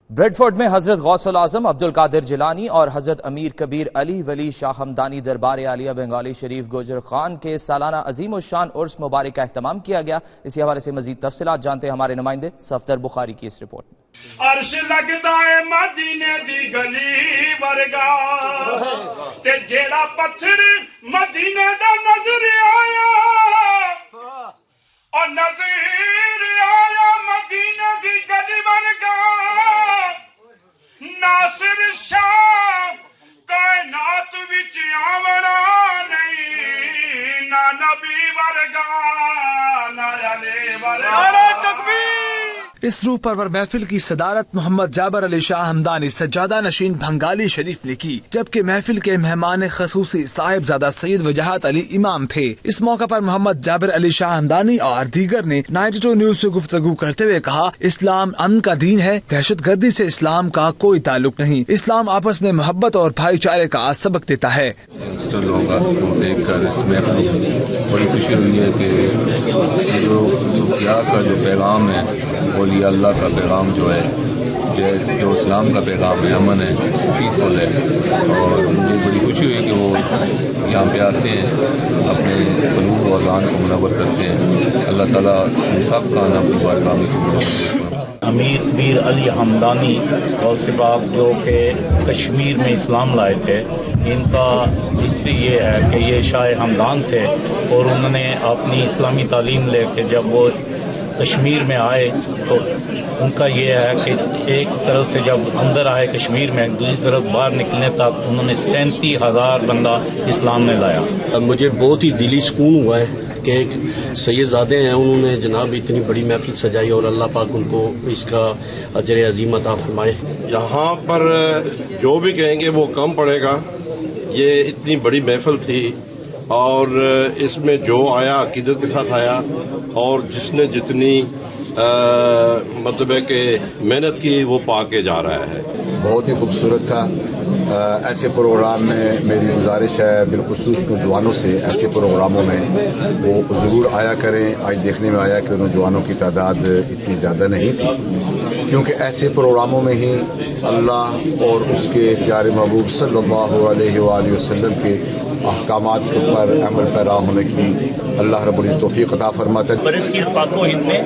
Bradford میں حضرت غوث العظم عبد القادر جیلانی اور حضرت امیر کبیر علی ولی شاہ ہمدانی دربار عالیہ بنگالی شریف گوجر خان کے سالانہ عظیم الشان عرس مبارک کا اہتمام کیا گیا۔ اسی حوالے سے مزید تفصیلات جانتے ہیں ہمارے نمائندے صفدر بخاری کی اس رپورٹ میں۔ عرش لگدا ہے مدینے دی گلی ورگا تے جیڑا پتھر مدینے دا نظر آیا اور نظر آیا مدینے دی گلی ورگا ناصر شاہ کائنات وچ آونا نہیں نہ نبی ورگا نہ علی ورگا تکبیر۔ اس روح پرور محفل کی صدارت محمد جابر علی شاہ ہمدانی سجادہ نشین بھنگالی شریف نے کی، جبکہ محفل کے مہمان خصوصی صاحبزادہ سید وجاہت علی امام تھے۔ اس موقع پر محمد جابر علی شاہ ہمدانی اور دیگر نے 92 نیوز سے گفتگو کرتے ہوئے کہا، اسلام امن کا دین ہے، دہشت گردی سے اسلام کا کوئی تعلق نہیں، اسلام آپس میں محبت اور بھائی چارے کا سبق دیتا ہے۔ دیکھ کر اس محفل بڑی خوشی ہوئی ہے کہ جو صوفیاء کا جو پیغام ہے، اولیاء اللہ کا پیغام جو ہے، جو اسلام کا پیغام ہے، امن ہے، پیسفل ہے، اور مجھے بڑی خوشی ہوئی کہ وہ یہاں پہ آتے ہیں، اپنے قلوب و اذان کو منور کرتے ہیں۔ اللہ تعالیٰ سب کا نام کی بارگاہ میں قبول کرے۔ امیر کبیر علی ہمدانی اور صاحب جو کہ کشمیر میں اسلام لائے تھے، ان کا ہسٹری یہ ہے کہ یہ شاہ ہمدان تھے اور انہوں نے اپنی اسلامی تعلیم لے کے جب وہ کشمیر میں آئے تو ان کا یہ ہے کہ ایک طرف سے جب اندر آئے کشمیر میں، دوسری طرف باہر نکلنے تک انہوں نے 37,000 بندہ اسلام میں لایا۔ مجھے بہت ہی دلی سکون ہوا ہے کہ ایک سید زادے ہیں، انہوں نے جناب اتنی بڑی محفل سجائی اور اللہ پاک ان کو اس کا اجر عظیم عطا فرمائے۔ یہاں پر جو بھی کہیں گے وہ کم پڑے گا، یہ اتنی بڑی محفل تھی اور اس میں جو آیا عقیدت کے ساتھ آیا اور جس نے جتنی مطلب ہے کہ محنت کی وہ پا کے جا رہا ہے۔ بہت ہی خوبصورت تھا۔ ایسے پروگرام میں میری گزارش ہے بالخصوص نوجوانوں سے، ایسے پروگراموں میں وہ ضرور آیا کریں۔ آج دیکھنے میں آیا کہ نوجوانوں کی تعداد اتنی زیادہ نہیں تھی، کیونکہ ایسے پروگراموں میں ہی اللہ اور اس کے پیارے محبوب صلی اللہ علیہ وآلہ وسلم کے احکامات پر عمل پیرا ہونے کی اللہ رب العزت توفیق عطا فرماتا ہے۔ برصغیر پاک و ہند میں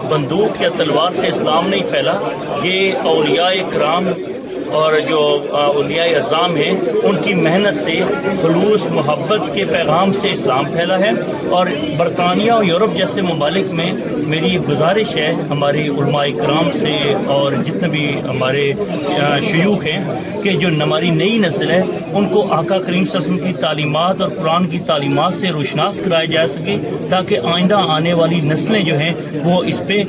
بندوق یا تلوار سے اسلام نہیں پھیلا، یہ اولیاء کرام اور جو اولیاء اعظام ہیں ان کی محنت سے، خلوص محبت کے پیغام سے اسلام پھیلا ہے۔ اور برطانیہ اور یورپ جیسے ممالک میں میری گزارش ہے ہمارے علماء کرام سے اور جتنے بھی ہمارے شیوخ ہیں کہ جو ہماری نئی نسل ہے ان کو آقا کریم صلی اللہ علیہ وسلم کی تعلیمات اور قرآن کی تعلیمات سے روشناس کرایا جا سکے تاکہ آئندہ آنے والی نسلیں جو ہیں وہ اس پہ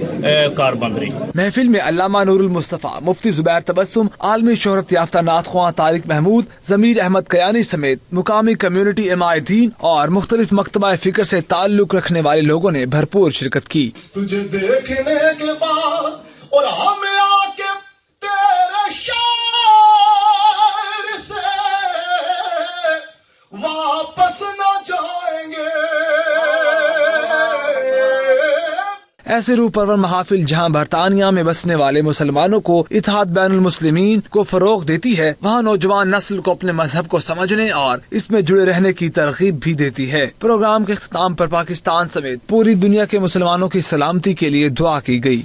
کاربند رہیں۔ محفل میں علامہ نور المصطفیٰ، مفتی زبیر تبسم، عالمی شہرت یافتہ نعت خواں طارق محمود، ضمیر احمد قیانی سمیت مقامی کمیونٹی علماء دین اور مختلف مکتبہ فکر سے تعلق رکھنے والے لوگوں نے بھرپور شرکت کی۔ تجھے دیکھنے کے بعد اور ہمیں آ کے تیرے شعر سے واپس نہ جائیں گے۔ ایسے روح پرور محافل جہاں برطانیہ میں بسنے والے مسلمانوں کو اتحاد بین المسلمین کو فروغ دیتی ہے، وہاں نوجوان نسل کو اپنے مذہب کو سمجھنے اور اس میں جڑے رہنے کی ترغیب بھی دیتی ہے۔ پروگرام کے اختتام پر پاکستان سمیت پوری دنیا کے مسلمانوں کی سلامتی کے لیے دعا کی گئی۔